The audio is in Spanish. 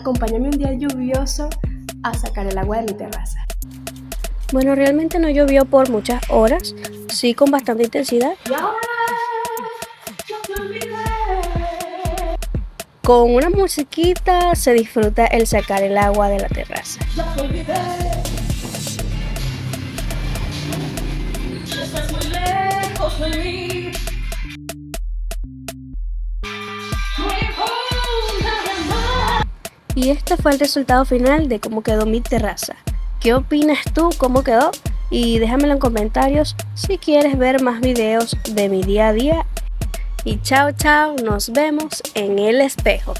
Acompáñame un día lluvioso a sacar el agua de mi terraza. Bueno, realmente no llovió por muchas horas, sí con bastante intensidad. Y ahora yo te olvidé. Con una musiquita se disfruta el sacar el agua de la terraza. Yo te olvidé. Estás muy lejos de mí. Y este fue el resultado final de cómo quedó mi terraza. ¿Qué opinas tú? ¿Cómo quedó? Y déjamelo en comentarios si quieres ver más videos de mi día a día. Y chao, chao, nos vemos en el espejo.